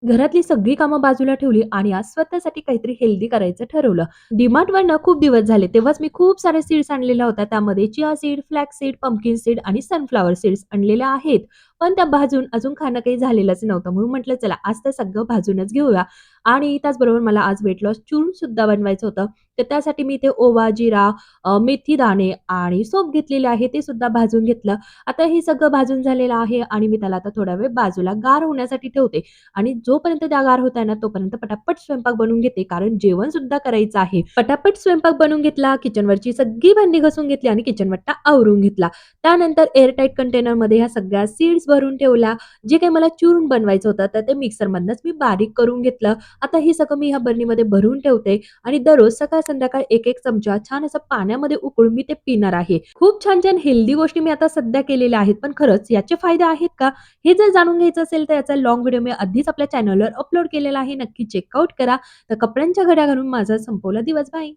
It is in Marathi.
घरातली सगळी कामं बाजूला ठेवली आणि आज स्वतःसाठी काहीतरी हेल्दी करायचं ठरवलं. DMartवरनं खूप दिवस झाले. तेव्हाच मी खूप सारे सीड्स आणलेल्या होत्या. त्यामध्ये chia seed, flax seed, pumpkin seed आणि सनफ्लॉवर सीड्स आणलेल्या आहेत. पण त्या भाजून अजून खाणं काही झालेलंच नव्हतं. म्हणून म्हटलं चला आज तर सगळं भाजूनच घेऊया आणि त्याचबरोबर मला आज वेट लॉस चूर्ण सुद्धा बनवायचं होतं. तर त्यासाठी मी इथे ओवा, जीरा, मेथी दाणे आणि सोप घेतलेले आहे. ते सुद्धा भाजून घेतलं. आता हे सगळं भाजून झालेलं आहे आणि मी त्याला आता थोडा वेळ बाजूला गार होण्यासाठी ठेवते. आणि जोपर्यंत त्या गार होत आहे ना, तोपर्यंत पटापट स्वयंपाक बनवून घेते. कारण जेवण सुद्धा करायचं आहे. पटापट स्वयंपाक बनवून घेतला, किचनवरची सगळी भांडी घासून घेतली आणि किचन वट्टा आवरून घेतला. त्यानंतर एअरटाईट कंटेनरमध्ये ह्या सगळ्या सीड्स भरून ठेवल्या. जे काही मला चूर्ण बनवायचं होतं, तर ते मिक्सरमधनंच मी बारीक करून घेतलं. आता हे सगळं मी ह्या बरणीमध्ये भरून ठेवते आणि दररोज सकाळ-संध्याकाळ 1-1 चमचा छान असं पाण्यामध्ये उकळून मी ते पिणार आहे. खूप छान-छान हेल्दी गोष्टी मी आता सध्या केलेल्या आहेत. पण खरंच याचे फायदे आहेत का? हे जर जाणून घ्यायचं असेल तर याचा लाँग व्हिडिओ मी आधीच आपल्या चॅनलवर अपलोड केलेला आहे. नक्की चेकआउट करा. तर कपड्यांच्या घड्या घालून माझा संपवला दिवस. बाय.